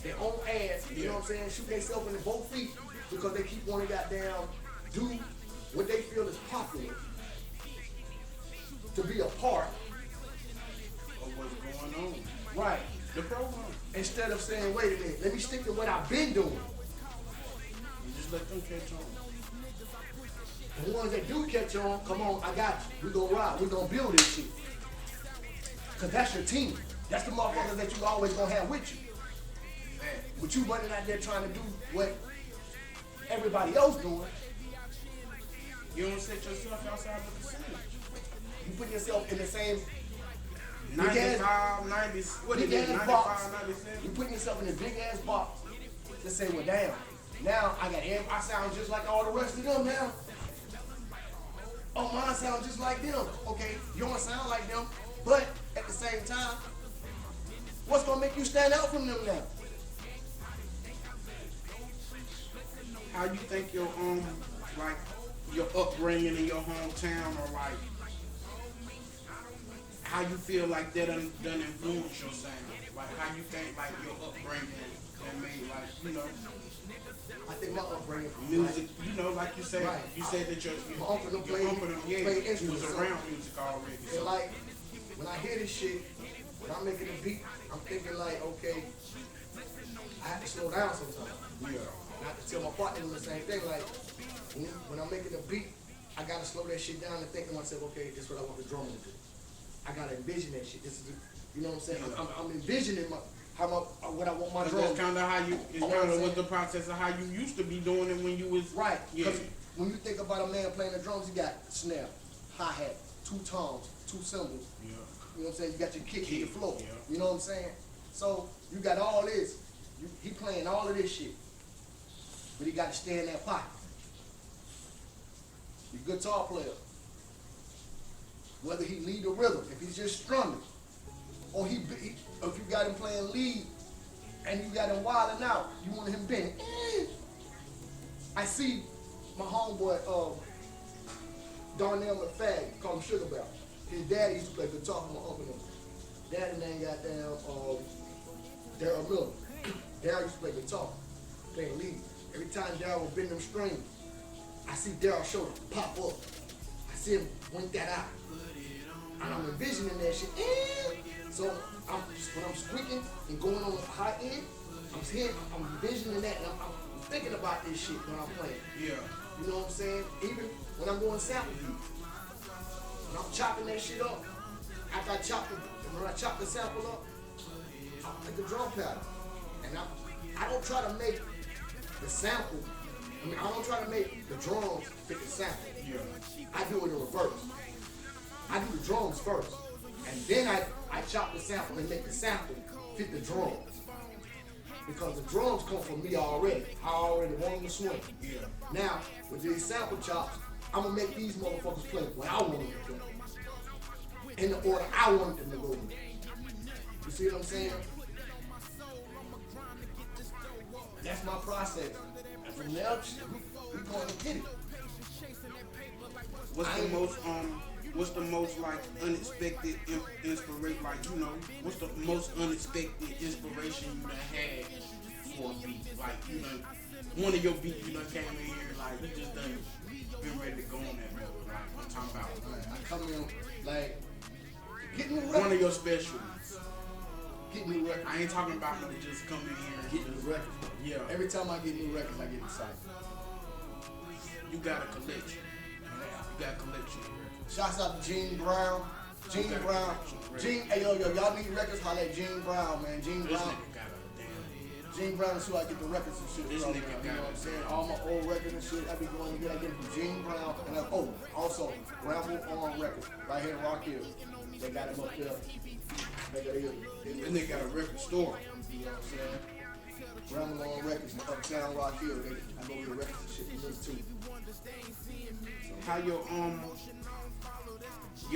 their own ass, you know what I'm saying, shoot themselves in both feet because they keep wanting to goddamn do what they feel is popular to be a part Of what's going on. right. The program. Instead of saying, wait a minute, let me stick to what I've been doing. You just let them catch on. The ones that do catch on, come on, I got you. We gonna ride. We gonna build this shit. Cause that's your team. That's the motherfuckers that you always gonna have with you. But you running out there trying to do what everybody else doing. You don't set yourself outside the percentage. You put yourself in the same 95, 90, what is big it, ass box. 95, 97? You putting yourself in a big ass box to say, well, damn. Now I sound just like all the rest of them now. Oh, mine sound just like them. Okay, you don't sound like them, but at the same time, what's gonna make you stand out from them now? How you think your like your upbringing in your hometown, or like how you feel like that done influence your sound? Like how you think like your upbringing that made like, you know, I think my upbringing, music, you know, like you said, Right. you said that your My uncle done your uncle played he was instruments, so- around music already. and So like when I hear this shit, when I'm making a beat, I'm thinking like, okay, I have to slow down sometimes. yeah. And I can tell my partner the same thing. Like when I'm making a beat, I gotta slow that shit down and think to myself, okay, this is what I want the drummer to do. I gotta envision that shit. This is, you know what I'm saying? I'm envisioning what I want my drum. That's kind of how you. It's You know what kind I'm of what saying? the process of how you used to be doing it when you was Right. Yeah. Because when you think about a man playing the drums, he got snare, hi-hat, 2 toms, 2 cymbals. Yeah. You know what I'm saying? You got your kick and your floor. Yeah. You know what I'm saying? So you got all this. He playing all of this shit. But he got to stay in that pocket. He's a guitar player. Whether he lead the rhythm, if he's just strumming, or if you got him playing lead and you got him wilding out, you want him bending. I see my homeboy, Darnell McFadden, call him Sugar Bell. His daddy used to play guitar for my uncle. Daddy name got down Daryl Miller. Daryl used to play guitar, playing lead. Every time Daryl would bend them strings, I see Daryl's shoulder pop up. I see him wink that out. And I'm envisioning that shit. So when I'm squeaking and going on the high end, I'm envisioning that and I'm thinking about this shit when I'm playing. Yeah. You know what I'm saying? Even when I'm doing sample beats, when I'm chopping that shit up, after when I chop the sample up, I make the drum pattern. And I don't try to make the sample, I don't try to make the drums fit the sample. Yeah. I do it in reverse. I do the drums first. And then I chop the sample and make the sample fit the drums. Because the drums come from me already. I already want them to swing. Yeah. Now, with these sample chops, I'm gonna make these motherfuckers play what I want them to play. In the order I want them to go in. You see what I'm saying? That's my process. And from there, we going to get it. What's the most like unexpected inspiration? Like, you know, what's the most unexpected inspiration you done had for a beat? Like, you know, one of your beats you done came in here like you just done been ready to go on that mode. Like I'm talking about. I come in like getting new One records. of your specials. Get new records. I ain't talking about no just come in here and Get new records. Yeah. Every time I get new records, I get excited. You got a collection. You got a collection of records. Shouts out to Gene Brown. Gene Okay. Brown. Gene, hey yo, y'all need records? Holla at Gene Brown, man. Gene This Brown. nigga got a damn. Gene Brown is who I get the records and shit This from. nigga You got know what I'm saying? All my old records and shit, I be going to get it from Gene Brown. And also Ramble on Records, right here in Rock Hill. They got him up there. This nigga got a record store. You know what I'm saying? Ramble on Records in Uptown Rock Hill. I go to the records and shit to listen to. How your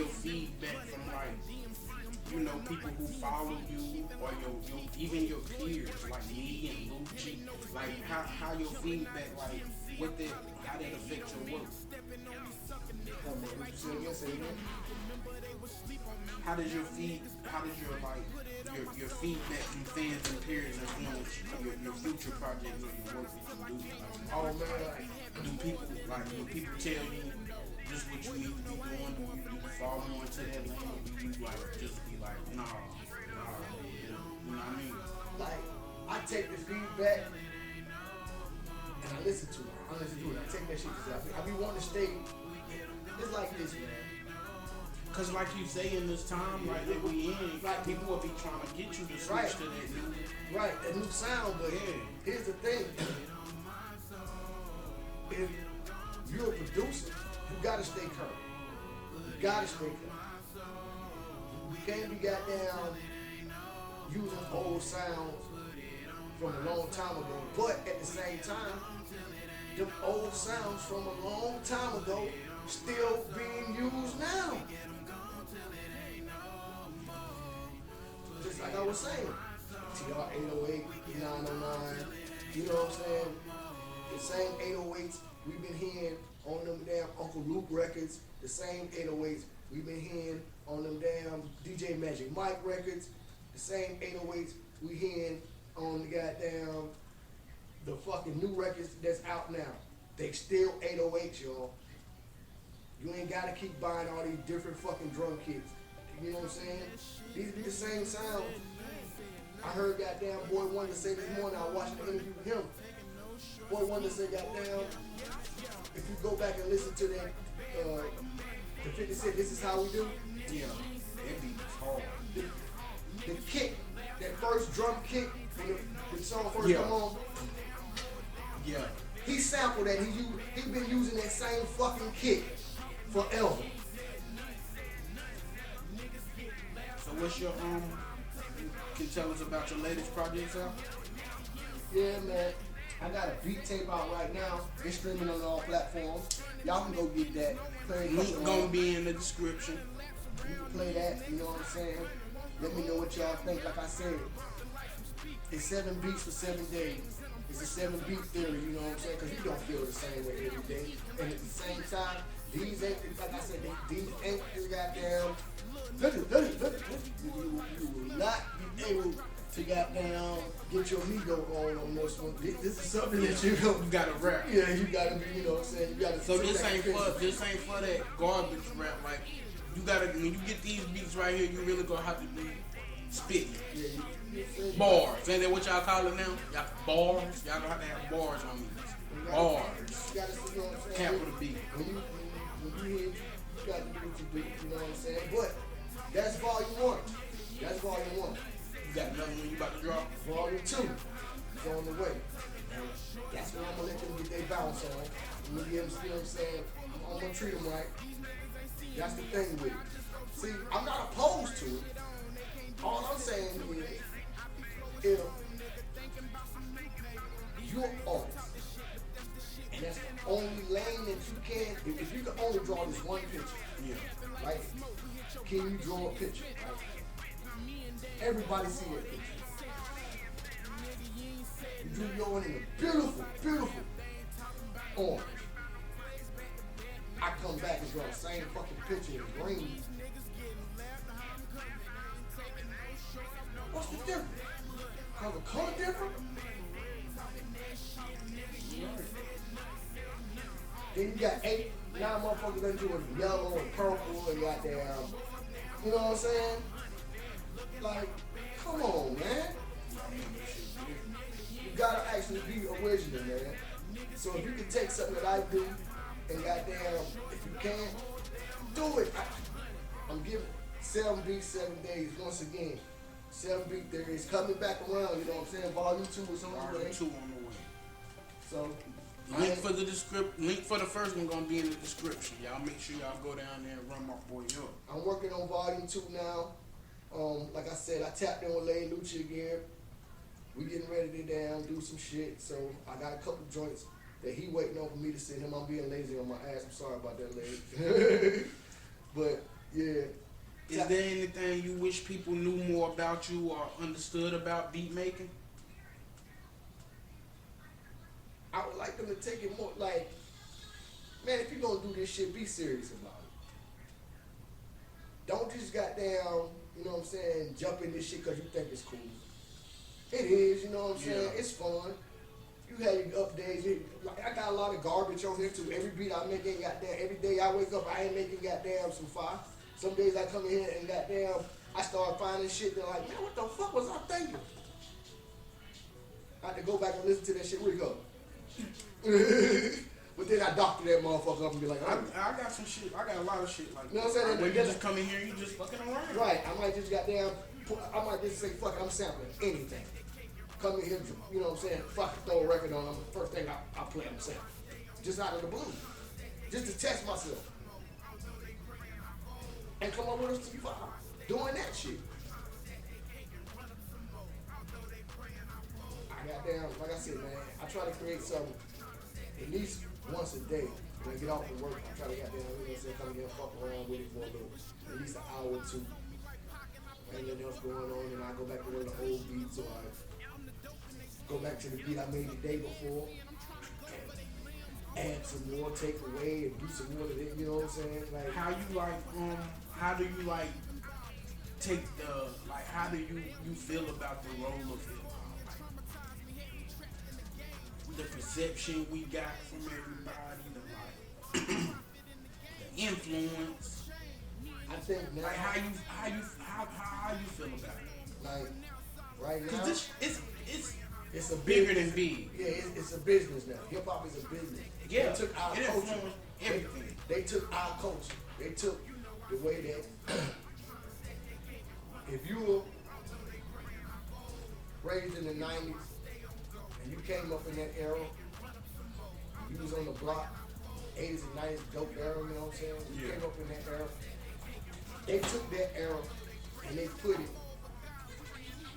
feedback from like, you know, people who follow you or your even your peers like me and Lucci, like how your feedback, like what that, how that affect your work? What you say again? How does your your feedback from fans and peers influence your future projects or your work that you do? Oh man. Do people tell you just what you need to be doing? Do you fall more into that lane, or do you like just be like, nah, you know what I mean? Like, I take the feedback and I listen to it. I take that shit because I be wanting to stay. It's like this, man. Cause like you say in this time, like that we in, like people will be trying to get you to switch Right. to that new. Right, that new sound, but Yeah. here's the thing. If you're a producer, you gotta stay current. You gotta stay current. You can't be goddamn using old sounds from a long time ago, but at the same time, them old sounds from a long time ago still being used now. Just like I was saying, TR 808, 909, you know what I'm saying? The same 808s we've been hearing on them damn Uncle Luke records, the same 808s we've been hearing on them damn DJ Magic Mike records, the same 808s we hearing on the goddamn, the fucking new records that's out now. They still 808s, y'all. You ain't gotta keep buying all these different fucking drum kits. You know what I'm saying? These be the same sounds. I heard goddamn Boy Wonder say this morning, I watched the interview with him. Boy Wonder said goddamn, if you go back and listen to that, the 50 Cent, This Is How We Do. Yeah, that beat is hard. The kick, that first drum kick, when the song first Yeah. come on, Yeah. he sampled that. He been using that same fucking kick forever. So what's your can you tell us about your latest projects out? Yeah, man. I got a beat tape out right now. It's streaming on all platforms. Y'all can go get that. Play a Link couple gonna of- be in the description. You can play that, you know what I'm saying? Let me know what y'all think. Like I said, it's 7 beats for 7 days. It's a 7 beat theory, you know what I'm saying? Because you don't feel the same way every day. And at the same time, these ain't, like I said, these ain't this goddamn. You will not be able to goddamn get your ego on this one. This is something that you go. You gotta rap. Yeah, you gotta be, you know what I'm saying? You gotta. So sit this back ain't and for finish. that garbage rap. Like you gotta, when you get these beats right here, you really gonna have to do spit Yeah, you bars. Ain't that what y'all call it now? Y'all bars. Y'all gonna have to have bars on these. Bars. You gotta, you know what I'm saying? Capital B. When you hear, you gotta do what you do, you know what I'm saying? But That's volume 1. That's volume 1. You got another one you about to drop? Volume 2 is on the way. And that's when I'm gonna let them get their bounce on. I'm gonna give them, you know what I'm saying? I'm gonna treat them right. That's the thing with it. See, I'm not opposed to it. All I'm saying is, if you're an artist, and that's the only lane that you can, if you can only draw this one picture, Yeah. right? Can you draw a picture? Right? Everybody see that picture. You drew yours in a beautiful, beautiful orange. I come back and draw the same fucking picture in green. What's the difference? Cause the color different? Then you got 8, 9 motherfuckers that do it yellow and purple and goddamn, you know what I'm saying? Like, come on, man. You gotta actually be original, man. So if you can take something that I do and goddamn, if you can, do it. I'm giving 7 beats, 7 days. Once again, 7 beat theory is coming back around, you know what I'm saying? Volume 2 is on the Volume way. 2 on the way. So, Link for the first one gonna be in the description. Y'all make sure y'all go down there and run my boy up. I'm working on volume 2 now. Like I said, I tapped in with Lay Lucci again. We getting ready to do some shit. So I got a couple joints that he waiting on for me to send him. I'm being lazy on my ass. I'm sorry about that, Lay. But yeah. Is there anything you wish people knew more about you or understood about beat making? I would like them to take it more like, man, if you're gonna do this shit, be serious about it. Don't just goddamn, you know what I'm saying, jump in this shit because you think it's cool. It is, you know what I'm saying? Yeah. It's fun. You have your up days. Like, I got a lot of garbage on here too. Every beat I make ain't goddamn. Every day I wake up, I ain't making goddamn some fire. Some days I come in here and goddamn, I start finding shit that like, man, what the fuck was I thinking? I had to go back and listen to that shit, Rico. But then I doctor that motherfucker up and be like, I got some shit. I got a lot of shit like You know what I'm saying? When you just come in here, you just fucking around. right, I might just goddamn, I might just say, fuck it, I'm sampling anything. Come in here, you know what I'm saying, fucking throw a record on them. First thing I play, I'm sampling. Just out of the blue. Just to test myself. And come up with a C5. Doing that shit. I goddamn, like I said, man, I try to create something at least once a day. When I get off from work, I try to goddamn, you know what I'm saying, come in here and fuck around with it for a little, at least an hour or 2. Ain't nothing else going on, and I go back to one of the old beats, or I go back to the beat I made the day before, and add some more, take away, and do some more of it, you know what I'm saying? Like, How do you like take the, like, how do you feel about the role of hip hop? Like, the perception we got from everybody, the influence. I think now, Like how you feel about it? like, right now, Cause it's a bigger business. than big. Yeah, it's a business now. Hip hop is a business. Yeah, They took our it culture. influenced everything. They took our culture. They took the way that if you were raised in the 90s and you came up in that era, you was on the block, 80s and 90s, dope era, you know what I'm saying? You Yeah. came up in that era. They took that era and they put it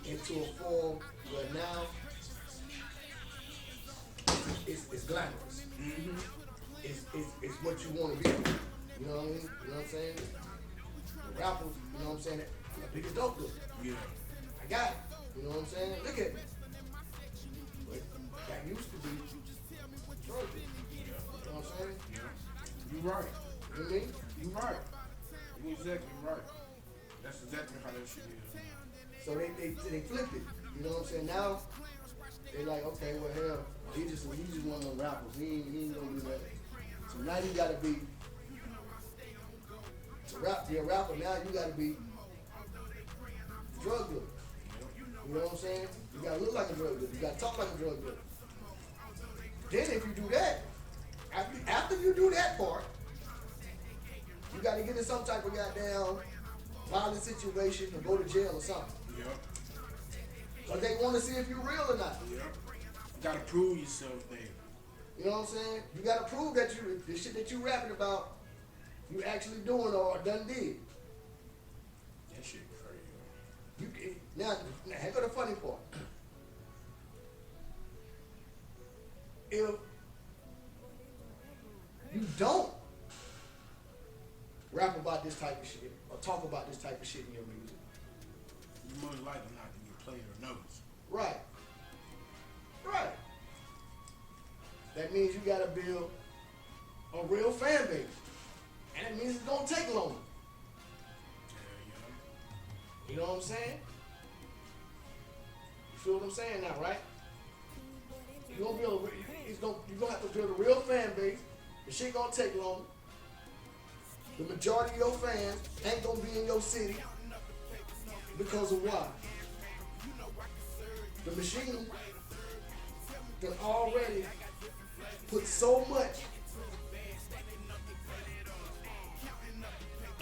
into a form where now it's glamorous. Mm-hmm. It's what you want to be. You know what I mean? You know what I'm saying? The rappers, you know what I'm saying? The biggest dope look. Yeah. I got it. You know what I'm saying? Look at me. But that used to be drug. You know what I'm saying? Yeah. You right. You know what I mean? You right. You exactly right. That's exactly how that shit is. So they flipped it. You know what I'm saying? Now they like, okay, well hell, he just one of them rappers. He ain't gonna do that. So now you gotta be be a rapper. Now you gotta be drug dealer. You know what I'm saying? You gotta look like a drug dealer. You gotta talk like a drug dealer. Then if you do that, after you do that part, you gotta get in some type of goddamn violent situation or go to jail or something. Yep. Because they want to see if you're real or not. Yep. You gotta prove yourself there. You know what I'm saying? You got to prove that the shit that you rapping about, you actually doing or done did. That shit crazy. Now, here go the funny part. If you don't rap about this type of shit or talk about this type of shit in your music, You're most likely not to get played or noticed. right? Right. That means you gotta build a real fan base. And it means it's gonna take longer. Yeah, You know what I'm saying? You feel what I'm saying now, right? You're gonna build you're gonna have to build a real fan base. The shit gonna take long. The majority of your fans ain't gonna be in your city because of why? The machine can already put so much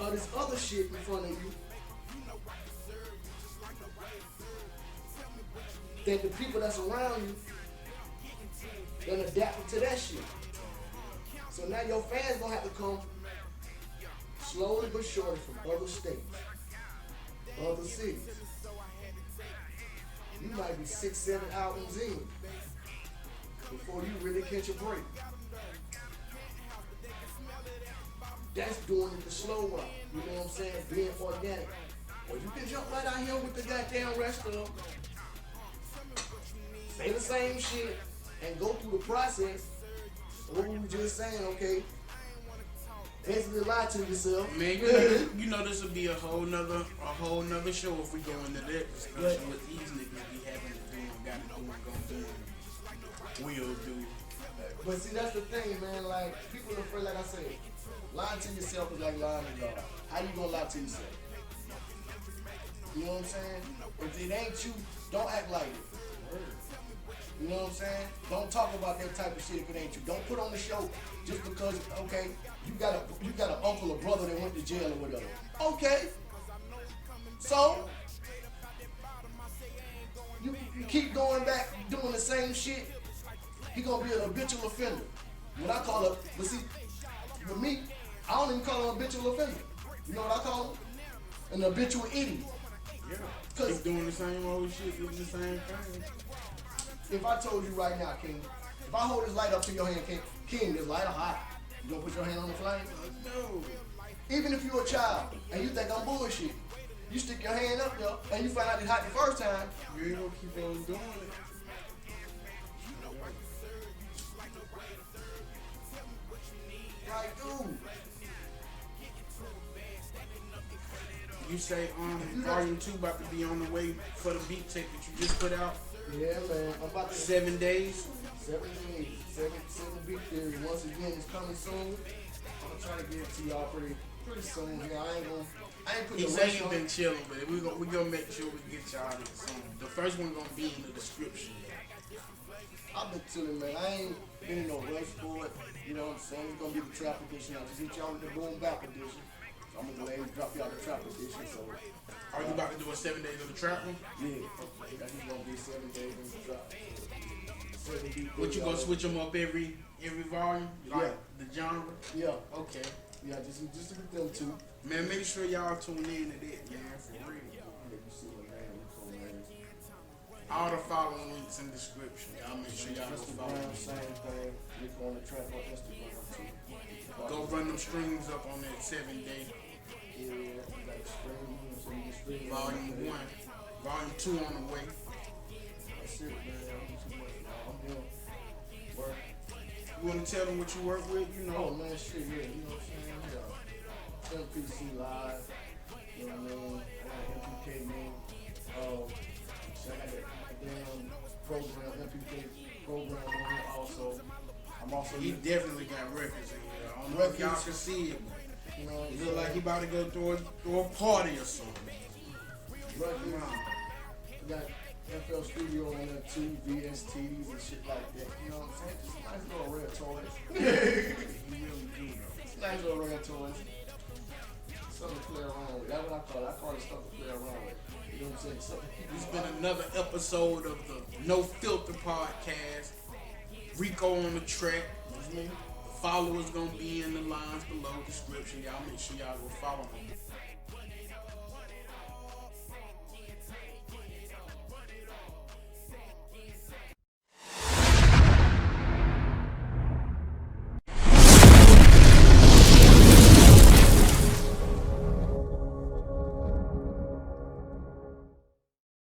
of this other shit in front of you that the people that's around you gonna adapt to that shit. So now your fans gonna have to come slowly but surely from other states, other cities. You might be 6, 7 albums in before you really catch a break. That's doing it the slow route. You know what I'm saying? Being organic. Or you can jump right out here with the goddamn rest of them. Say the same shit and go through the process. Or we were just saying, okay, basically lie to yourself. Man, you know this will be a whole nother show if we go into that discussion what these niggas be having to do and gotta do and gonna do and will do. But see, that's the thing, man. Like, people are afraid, like I said, lying to yourself is like lying to God. How you gonna lie to yourself? You know what I'm saying? If it ain't you, don't act like it. You know what I'm saying? Don't talk about that type of shit if it ain't you. Don't put on the show just because, okay, you got an uncle or brother that went to jail or whatever. Okay. So you keep going back doing the same shit, he gonna be an habitual offender. What I call a, but see, with me, I don't even call him an habitual offender. You know what I call him? An habitual idiot. Yeah. Keep doing the same old shit, doing the same thing. If I told you right now, King, if I hold this light up to your hand, King, this light hot, you gonna put your hand on the flame? No. Even if you're a child and you think I'm bullshit, you stick your hand up there and you find out it's hot the first time. You ain't gonna keep on doing it. Like, dude. You say volume 2 about to be on the way for the beat tape that you just put out. Yeah, man. I'm about to 7 days. 7 days. 7 beat theory. Once again, it's coming soon. I'm gonna try to get it to y'all pretty soon. Yeah, I ain't putting He the said rush he on been it. chilling, but we gonna make sure we get y'all it soon. The first one gonna be in the description. I've been chilling, man. I ain't been in no rush for it. You know what I'm saying? It's gonna be the trap edition. I just hit y'all with the boom bap edition. So I'm gonna go ahead and drop y'all the trap edition. So Are you about to do a 7 days of the trap one? yeah, that's just gonna be 7 days in the drop. 7 beat What you theory, gonna switch them up every volume? Like Yeah. the genre? Yeah, Okay. yeah, just with them two. Man, make sure y'all tune in to that, man, for real. Yeah, you see what man. All the following links in the description. Y'all make sure y'all go follow Instagram, me. same thing. Rico OnDa Track on Instagram too. Go run them streams up on that 7 day. Yeah, you got the stream, so you can stream. Volume 1. Volume 2 on the way. That's it, man. I'm doing work. You wanna tell them what you work with? You Oh know. man, shit, yeah, you know what I'm saying? Yeah. MPC Live, you know what I mean? I got MPK, man. So I got that damn program, MPK program on here also. I'm also, He you definitely got records in here. I don't know if y'all can see it. know, It look like he about to go through a party or something. records. Nah. We got FL Studio on there too, VSTs and shit like that. You know what I'm saying? Just nice little rare toys. He really do though. Nice little rare toys. Something to play around with. That's what I call it. I call it stuff to play around with. You know what I'm saying? Something to It's been another episode of the No Filter podcast. Rico on the track. That's me. Followers gonna be in the lines below description. Y'all make sure y'all go follow him.